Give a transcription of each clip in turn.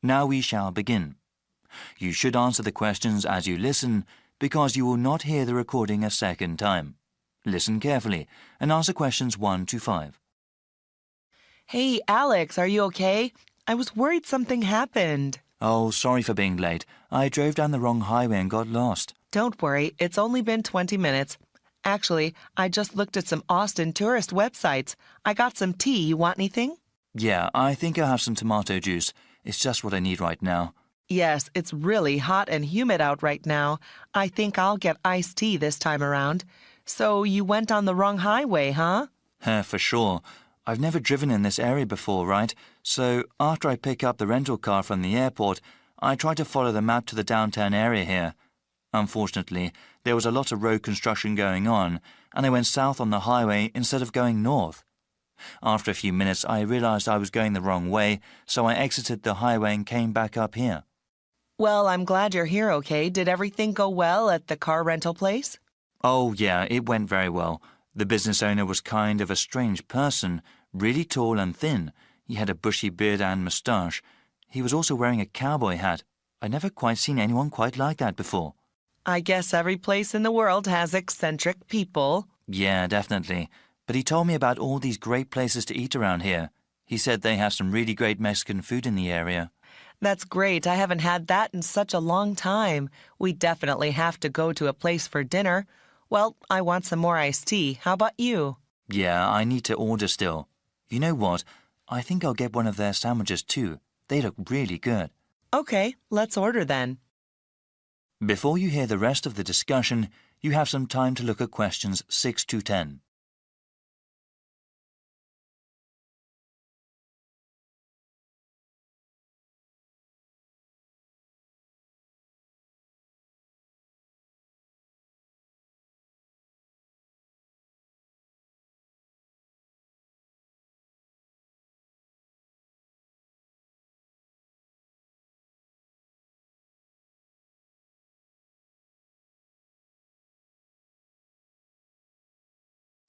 Now we shall begin. You should answer the questions as you listen because you will not hear the recording a second time. Listen carefully and answer questions 1 to 5. Hey, Alex, are you okay? I was worried something happened. Oh, sorry for being late. I drove down the wrong highway and got lost. Don't worry, it's only been 20 minutes. Actually, I just looked at some Austin tourist websites. I got some tea. You want anything? Yeah, I think I'll have some tomato juice. It's just what I need right now. Yes, it's really hot and humid out right now. I think I'll get iced tea this time around. So you went on the wrong highway, huh? For sure. I've never driven in this area before, right? So after I pick up the rental car from the airport, I try to follow the map to the downtown area here. Unfortunately, there was a lot of road construction going on, and I went south on the highway instead of going north. After a few minutes, I realized I was going the wrong way, so I exited the highway and came back up here. Well, I'm glad you're here, okay? Did everything go well at the car rental place? Oh, yeah, it went very well. The business owner was kind of a strange person, really tall and thin. He had a bushy beard and moustache. He was also wearing a cowboy hat. I'd never quite seen anyone quite like that before. I guess every place in the world has eccentric people. Yeah, definitely. But he told me about all these great places to eat around here. He said they have some really great Mexican food in the area. That's great. I haven't had that in such a long time. We definitely have to go to a place for dinner. Well, I want some more iced tea. How about you? Yeah, I need to order still. You know what? I think I'll get one of their sandwiches too. They look really good. Okay, let's order then. Before you hear the rest of the discussion, you have some time to look at questions 6 to 10.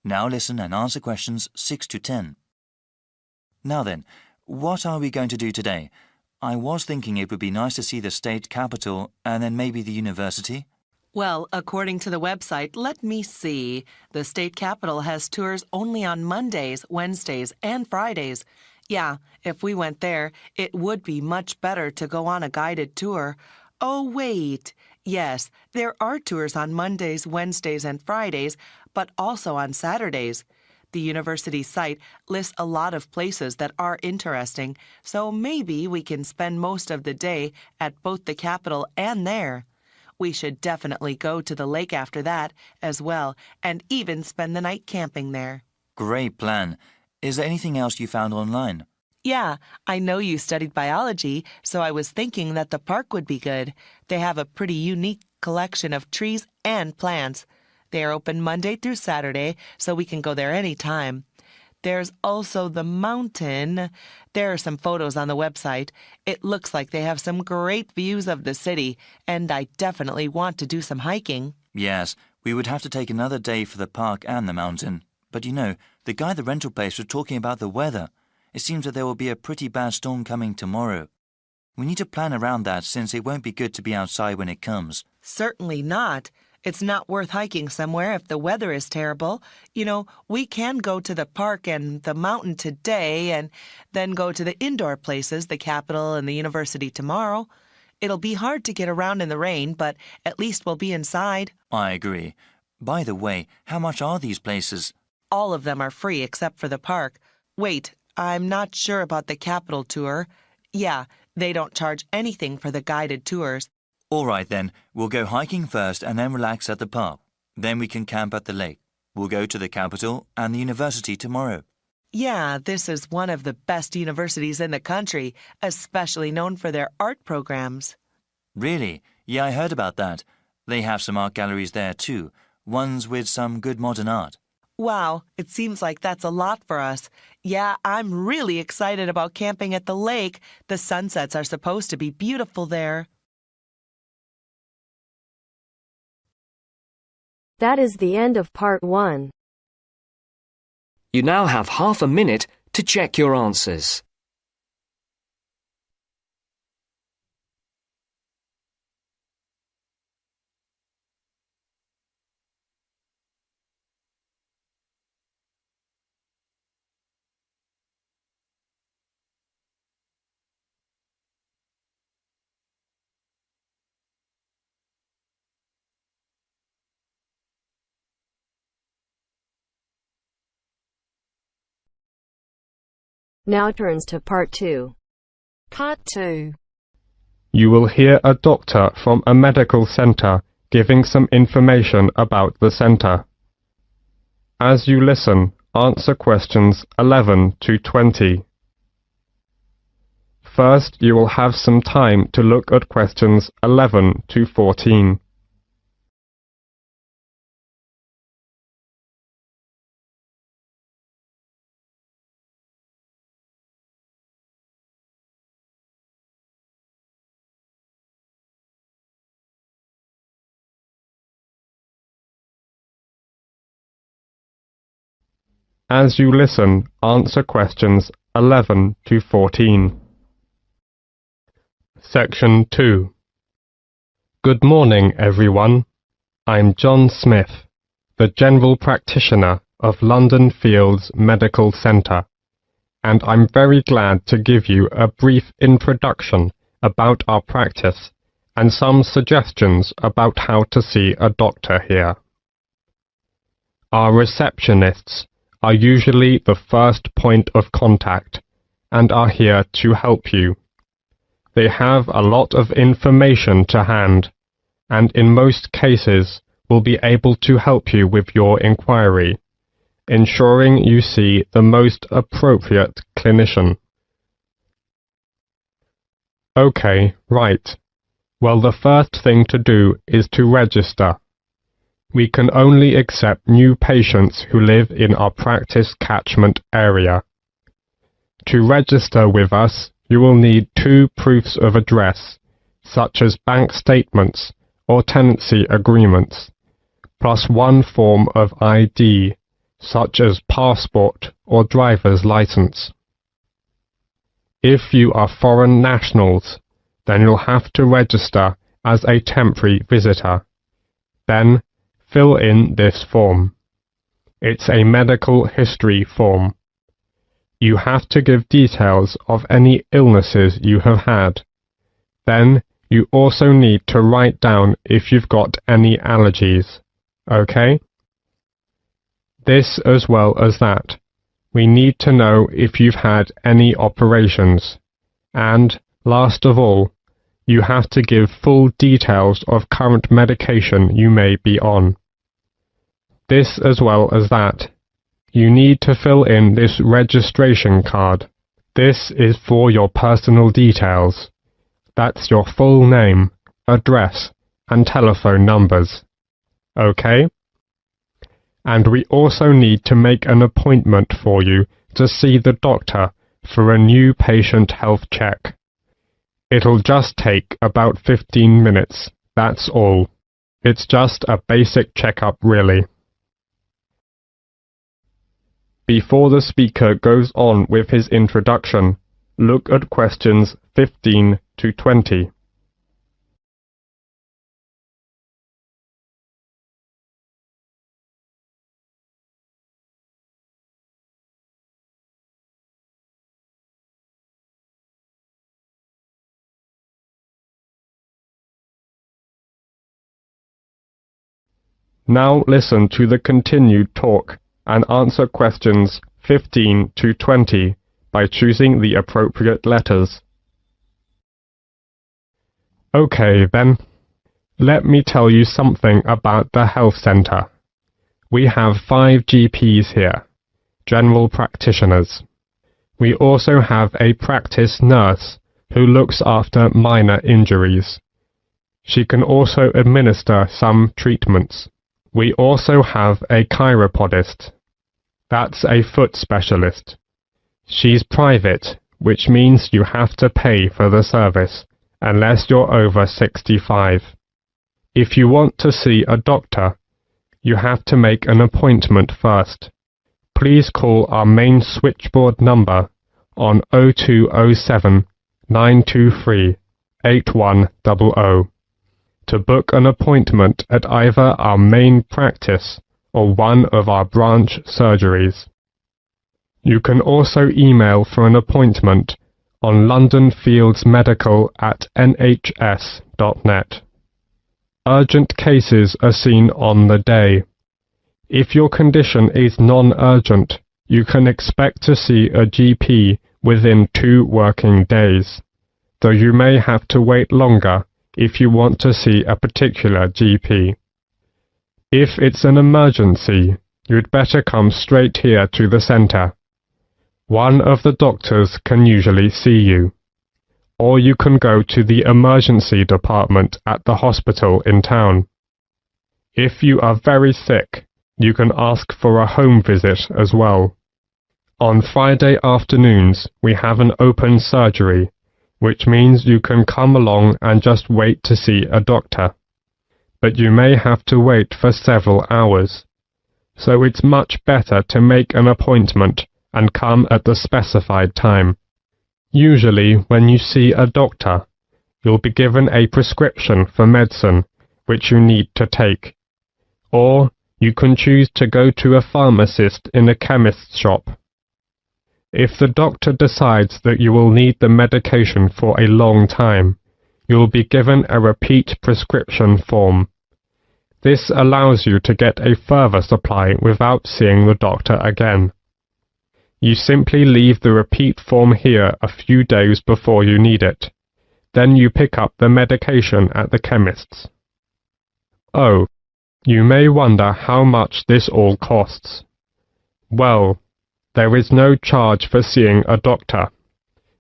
Now listen and answer questions 6 to 10. Now then, what are we going to do today? I was thinking it would be nice to see the state capitol and then maybe the university. Well, according to the website, let me see. The state capitol has tours only on Mondays, Wednesdays, and Fridays. Yeah, if we went there, it would be much better to go on a guided tour. Oh, wait. Yes, there are tours on Mondays, Wednesdays, and Fridays, but also on Saturdays. The university site lists a lot of places that are interesting, so maybe we can spend most of the day at both the Capitol and there. We should definitely go to the lake after that as well, and even spend the night camping there. Great plan. Is there anything else you found online? Yeah, I know you studied biology, so I was thinking that the park would be good. They have a pretty unique collection of trees and plants. They are open Monday through Saturday, so we can go there anytime. There's also the mountain. There are some photos on the website. It looks like they have some great views of the city, and I definitely want to do some hiking. Yes, we would have to take another day for the park and the mountain. But you know, the guy at the rental place was talking about the weather. It seems that there will be a pretty bad storm coming tomorrow. We need to plan around that since it won't be good to be outside when it comes. Certainly not. It's not worth hiking somewhere if the weather is terrible. You know, we can go to the park and the mountain today and then go to the indoor places, the Capitol and the university tomorrow. It'll be hard to get around in the rain, but at least we'll be inside. I agree. By the way, how much are these places? All of them are free except for the park. Wait, I'm not sure about the Capitol tour. Yeah, they don't charge anything for the guided tours. All right then, we'll go hiking first and then relax at the park. Then we can camp at the lake. We'll go to the Capitol and the university tomorrow. Yeah, this is one of the best universities in the country, especially known for their art programs. Really? Yeah, I heard about that. They have some art galleries there too, ones with some good modern art. Wow, it seems like that's a lot for us. Yeah, I'm really excited about camping at the lake. The sunsets are supposed to be beautiful there. That is the end of part 1. You now have half a minute to check your answers. Now turns to Part 2. Part 2. You will hear a doctor from a medical center giving some information about the center. As you listen, answer questions 11 to 20. First, you will have some time to look at questions 11 to 14. As you listen, answer questions 11 to 14. Section 2. Good morning, everyone. I'm John Smith, the General Practitioner of London Fields Medical Centre, and I'm very glad to give you a brief introduction about our practice and some suggestions about how to see a doctor here. Our receptionists are usually the first point of contact and are here to help you. They have a lot of information to hand, and in most cases will be able to help you with your inquiry, ensuring you see the most appropriate clinician. Okay, right. Well, the first thing to do is to register. We can only accept new patients who live in our practice catchment area. To register with us, you will need 2 proofs of address, such as bank statements or tenancy agreements, plus 1 form of ID, such as passport or driver's license. If you are foreign nationals, then you'll have to register as a temporary visitor. Then, fill in this form. It's a medical history form. You have to give details of any illnesses you have had. Then, you also need to write down if you've got any allergies. Okay? This as well as that. We need to know if you've had any operations. And, last of all, you have to give full details of current medication you may be on. This as well as that. You need to fill in this registration card. This is for your personal details. That's your full name, address, and telephone numbers. Okay? And we also need to make an appointment for you to see the doctor for a new patient health check. It'll just take about 15 minutes, that's all. It's just a basic checkup, really. Before the speaker goes on with his introduction, look at questions 15 to 20. Now listen to the continued talk and answer questions 15 to 20 by choosing the appropriate letters. Okay then, let me tell you something about the health centre. We have 5 GPs here, general practitioners. We also have a practice nurse who looks after minor injuries. She can also administer some treatments. We also have a chiropodist. That's a foot specialist. She's private, which means you have to pay for the service, unless you're over 65. If you want to see a doctor, you have to make an appointment first. Please call our main switchboard number on 0207 923 8100 to book an appointment at either our main practice or one of our branch surgeries. You can also email for an appointment on londonfieldsmedical@nhs.net. Urgent cases are seen on the day. If your condition is non-urgent, you can expect to see a GP within 2 working days, though you may have to wait longer if you want to see a particular GP. If it's an emergency, you'd better come straight here to the centre. One of the doctors can usually see you. Or you can go to the emergency department at the hospital in town. If you are very sick, you can ask for a home visit as well. On Friday afternoons, we have an open surgery, which means you can come along and just wait to see a doctor. But you may have to wait for several hours. So it's much better to make an appointment and come at the specified time. Usually, when you see a doctor, you'll be given a prescription for medicine which you need to take. Or you can choose to go to a pharmacist in a chemist's shop. If the doctor decides that you will need the medication for a long time, you will be given a repeat prescription form. This allows you to get a further supply without seeing the doctor again. You simply leave the repeat form here a few days before you need it. Then you pick up the medication at the chemist's. Oh, you may wonder how much this all costs. Well, there is no charge for seeing a doctor.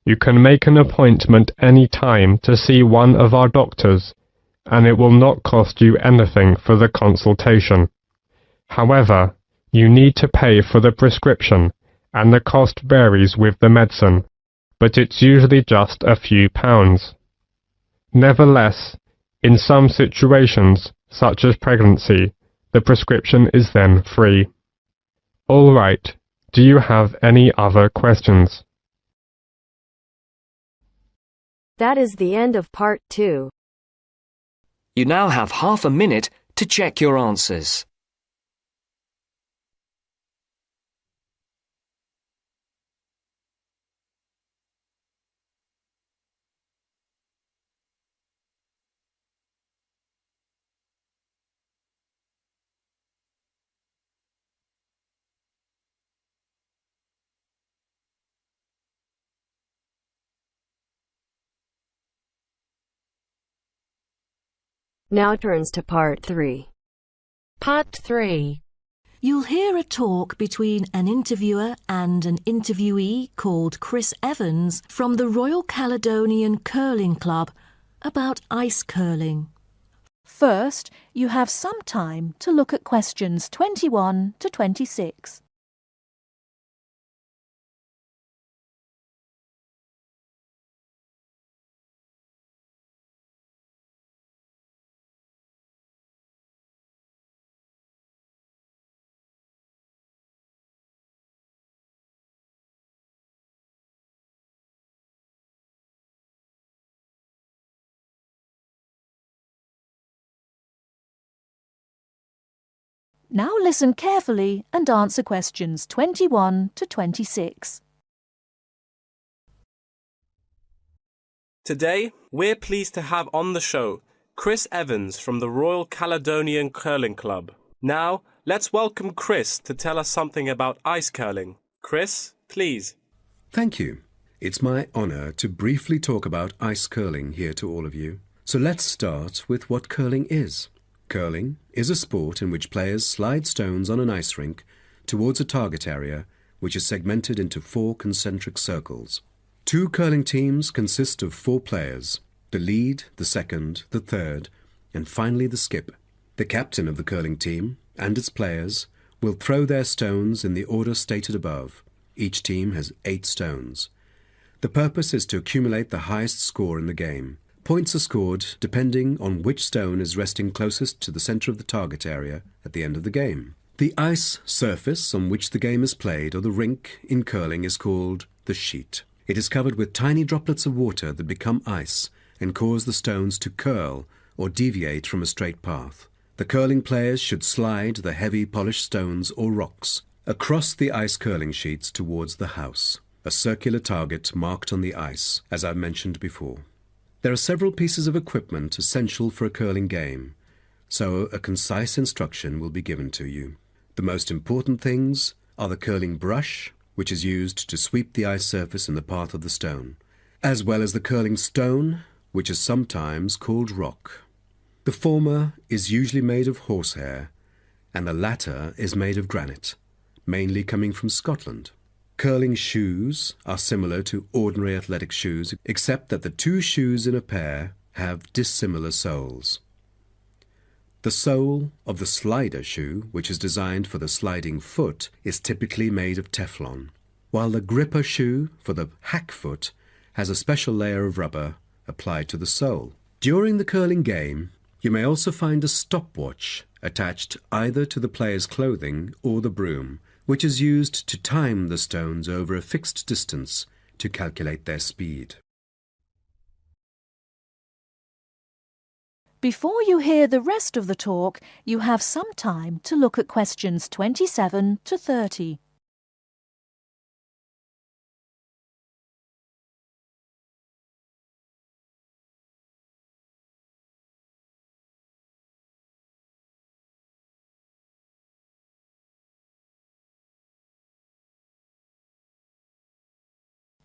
You can make an appointment any time to see one of our doctors, and it will not cost you anything for the consultation. However, you need to pay for the prescription, and the cost varies with the medicine, but it's usually just a few pounds. Nevertheless, in some situations, such as pregnancy, the prescription is then free. All right, do you have any other questions? That is the end of part 2. You now have half a minute to check your answers. Now turns to part 3. Part 3. You'll hear a talk between an interviewer and an interviewee called Chris Evans from the Royal Caledonian Curling Club about ice curling. First, you have some time to look at questions 21 to 26. Now listen carefully and answer questions 21 to 26. Today, we're pleased to have on the show Chris Evans from the Royal Caledonian Curling Club. Now, let's welcome Chris to tell us something about ice curling. Chris, please. Thank you. It's my honour to briefly talk about ice curling here to all of you. So let's start with what curling is. Curling is a sport in which players slide stones on an ice rink towards a target area which is segmented into 4 concentric circles. 2 curling teams consist of 4 players, the lead, the second, the third, and finally the skip. The captain of the curling team and its players will throw their stones in the order stated above. Each team has 8 stones. The purpose is to accumulate the highest score in the game. Points are scored depending on which stone is resting closest to the centre of the target area at the end of the game. The ice surface on which the game is played, or the rink in curling, is called the sheet. It is covered with tiny droplets of water that become ice and cause the stones to curl or deviate from a straight path. The curling players should slide the heavy polished stones or rocks across the ice curling sheets towards the house, a circular target marked on the ice, as I mentioned before. There are several pieces of equipment essential for a curling game, so a concise instruction will be given to you. The most important things are the curling brush, which is used to sweep the ice surface in the path of the stone, as well as the curling stone, which is sometimes called rock. The former is usually made of horsehair, and the latter is made of granite, mainly coming from Scotland. Curling shoes are similar to ordinary athletic shoes, except that the two shoes in a pair have dissimilar soles. The sole of the slider shoe, which is designed for the sliding foot, is typically made of Teflon, while the gripper shoe for the hack foot has a special layer of rubber applied to the sole. During the curling game, you may also find a stopwatch attached either to the player's clothing or the broom, which is used to time the stones over a fixed distance to calculate their speed. Before you hear the rest of the talk, you have some time to look at questions 27 to 30.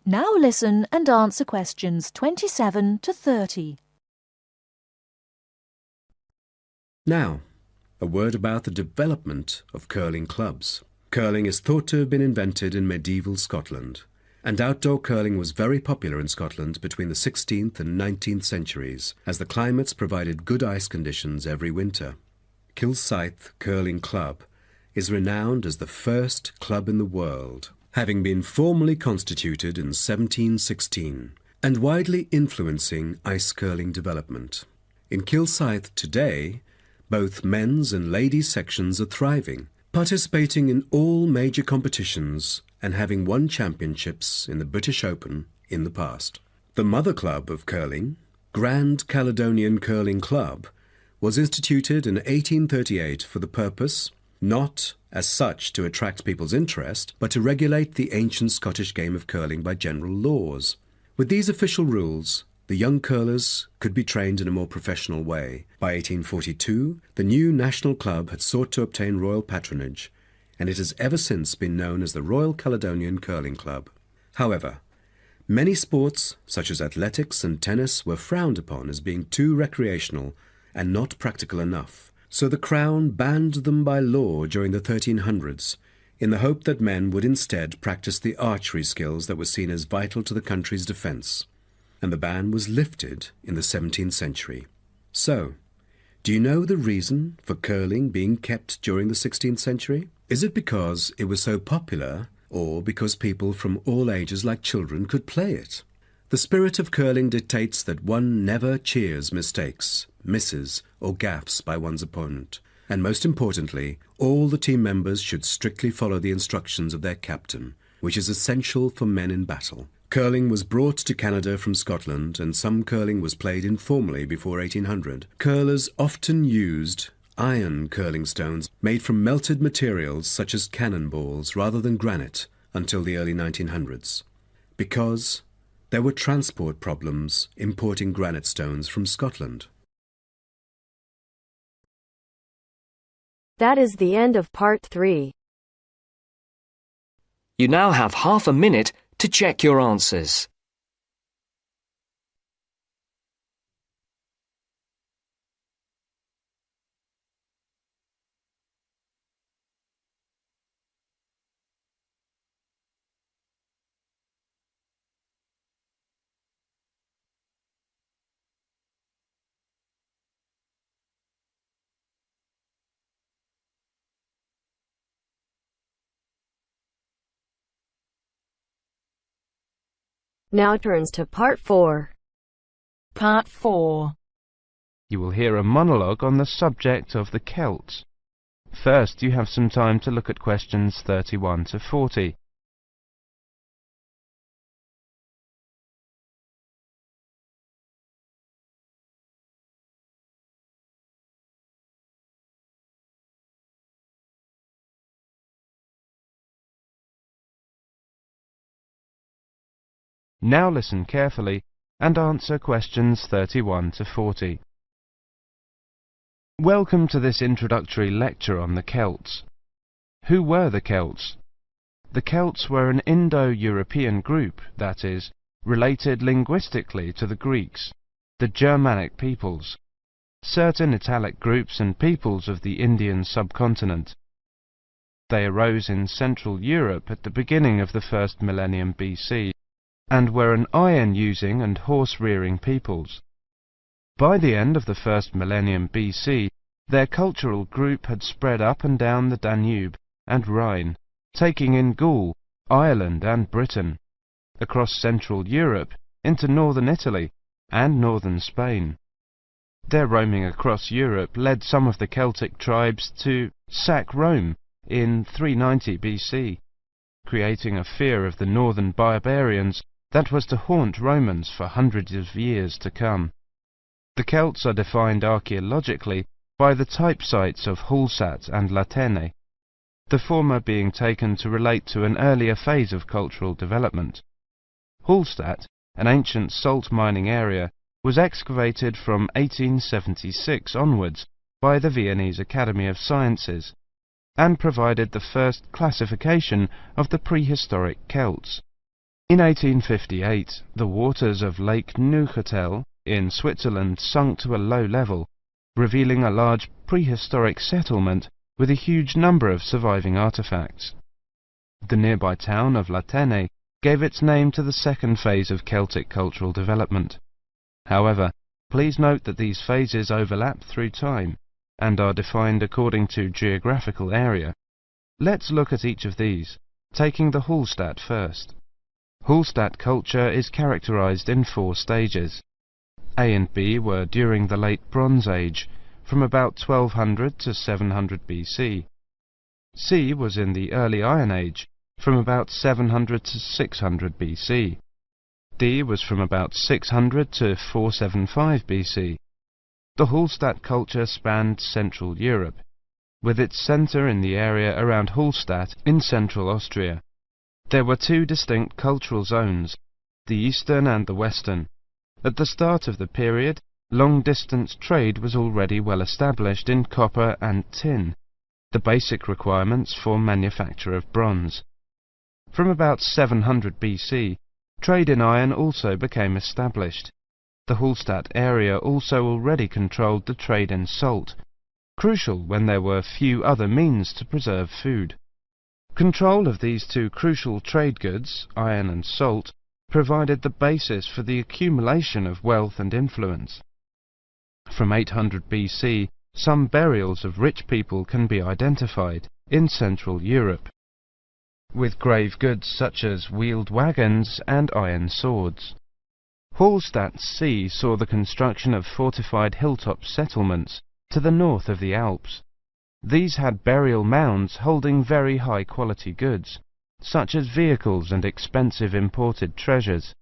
Now listen and answer questions 27 to 30. Now, a word about the development of curling clubs. Curling is thought to have been invented in medieval Scotland, and outdoor curling was very popular in Scotland between the 16th and 19th centuries, as the climates provided good ice conditions every winter. Kilsyth Curling Club is renowned as the first club in the world, having been formally constituted in 1716, and widely influencing ice curling development. In Kilsyth today, both men's and ladies' sections are thriving, participating in all major competitions and having won championships in the British Open in the past. The mother club of curling, Grand Caledonian Curling Club, was instituted in 1838 for the purpose, not as such to attract people's interest, but to regulate the ancient Scottish game of curling by general laws. With these official rules, the young curlers could be trained in a more professional way. By 1842, the new national club had sought to obtain royal patronage, and it has ever since been known as the Royal Caledonian Curling Club. However, many sports, such as athletics and tennis, were frowned upon as being too recreational and not practical enough, so the Crown banned them by law during the 1300s, in the hope that men would instead practice the archery skills that were seen as vital to the country's defence. And the ban was lifted in the 17th century. So, do you know the reason for curling being kept during the 16th century? Is it because it was so popular, or because people from all ages like children could play it? The spirit of curling dictates that one never cheers mistakes, misses, or gaffes by one's opponent. And most importantly, all the team members should strictly follow the instructions of their captain, which is essential for men in battle. Curling was brought to Canada from Scotland, and some curling was played informally before 1800. Curlers often used iron curling stones made from melted materials such as cannonballs rather than granite until the early 1900s, because there were transport problems importing granite stones from Scotland. That is the end of part 3. You now have half a minute to check your answers. Now turns to part 4. Part 4. You will hear a monologue on the subject of the Celts. First, you have some time to look at questions 31 to 40. Now listen carefully and answer questions 31 to 40. Welcome to this introductory lecture on the Celts. Who were the Celts? The Celts were an Indo-European group, that is, related linguistically to the Greeks, the Germanic peoples, certain Italic groups and peoples of the Indian subcontinent. They arose in Central Europe at the beginning of the first millennium BC, and were an iron-using and horse-rearing peoples. By the end of the first millennium BC, their cultural group had spread up and down the Danube and Rhine, taking in Gaul, Ireland and Britain, across Central Europe into northern Italy and northern Spain. Their roaming across Europe led some of the Celtic tribes to sack Rome in 390 BC, creating a fear of the northern barbarians that was to haunt Romans for hundreds of years to come. The Celts are defined archaeologically by the type sites of Hallstatt and Latene, the former being taken to relate to an earlier phase of cultural development. Hallstatt, an ancient salt mining area, was excavated from 1876 onwards by the Viennese Academy of Sciences, and provided the first classification of the prehistoric Celts. In 1858, the waters of Lake Neuchâtel in Switzerland sunk to a low level, revealing a large prehistoric settlement with a huge number of surviving artifacts. The nearby town of Latene gave its name to the second phase of Celtic cultural development. However, please note that these phases overlap through time and are defined according to geographical area. Let's look at each of these, taking the Hallstatt first. Hallstatt culture is characterized in 4 stages. A and B were during the Late Bronze Age, from about 1200 to 700 BC. C was in the Early Iron Age, from about 700 to 600 BC. D was from about 600 to 475 BC. The Hallstatt culture spanned Central Europe, with its centre in the area around Hallstatt in central Austria. There were 2 distinct cultural zones, the eastern and the western. At the start of the period, long-distance trade was already well established in copper and tin, the basic requirements for manufacture of bronze. From about 700 BC, trade in iron also became established. The Hallstatt area also already controlled the trade in salt, crucial when there were few other means to preserve food. Control of these 2 crucial trade goods, iron and salt, provided the basis for the accumulation of wealth and influence. From 800 BC, some burials of rich people can be identified in Central Europe, with grave goods such as wheeled wagons and iron swords. Hallstatt C saw the construction of fortified hilltop settlements to the north of the Alps. These had burial mounds holding very high-quality goods, such as vehicles and expensive imported treasures.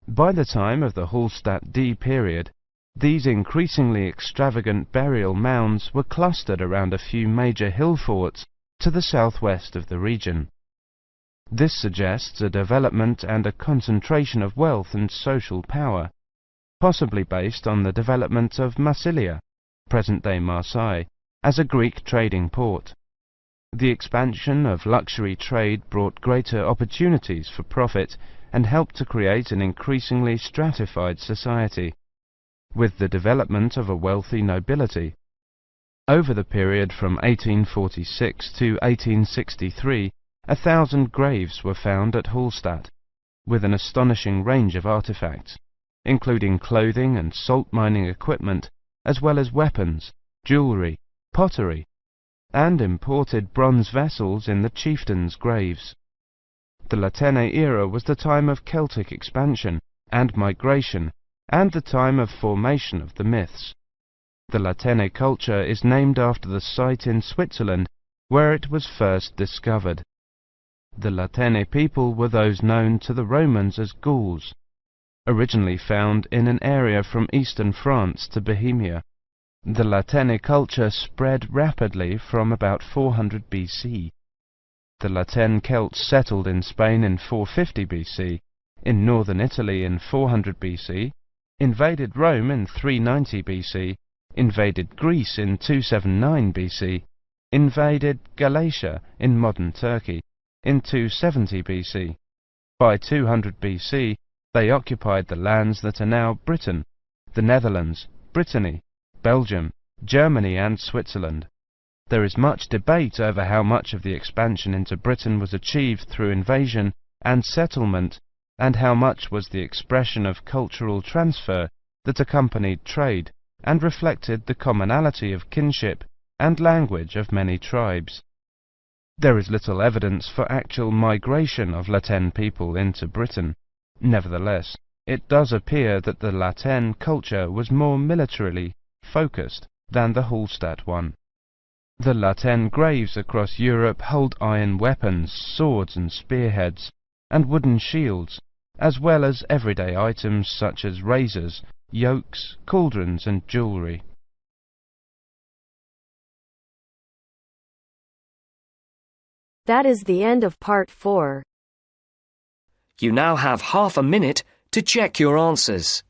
By the time of the Hallstatt D period, these increasingly extravagant burial mounds were clustered around a few major hill forts to the southwest of the region. This suggests a development and a concentration of wealth and social power, possibly based on the development of Massilia, present-day Marseille, as a Greek trading port. The expansion of luxury trade brought greater opportunities for profit and helped to create an increasingly stratified society, with the development of a wealthy nobility. Over the period from 1846 to 1863, 1,000 graves were found at Hallstatt, with an astonishing range of artifacts, including clothing and salt mining equipment, as well as weapons, jewellery, pottery, and imported bronze vessels in the chieftains' graves. The Latene era was the time of Celtic expansion and migration, and the time of formation of the myths. The Latene culture is named after the site in Switzerland where it was first discovered. The Latene people were those known to the Romans as Gauls, originally found in an area from eastern France to Bohemia. The Latene culture spread rapidly from about 400 BC. The Latene Celts settled in Spain in 450 BC, in northern Italy in 400 BC, invaded Rome in 390 BC, invaded Greece in 279 BC, invaded Galatia in modern Turkey, in 270 BC. By 200 BC, they occupied the lands that are now Britain, the Netherlands, Brittany, Belgium, Germany and Switzerland. There is much debate over how much of the expansion into Britain was achieved through invasion and settlement, and how much was the expression of cultural transfer that accompanied trade and reflected the commonality of kinship and language of many tribes. There is little evidence for actual migration of Latin people into Britain. Nevertheless, it does appear that the Latin culture was more militarily focused than the Hallstatt one. The Latin graves across Europe hold iron weapons, swords and spearheads, and wooden shields, as well as everyday items such as razors, yokes, cauldrons and jewellery. That is the end of part 4. You now have half a minute to check your answers.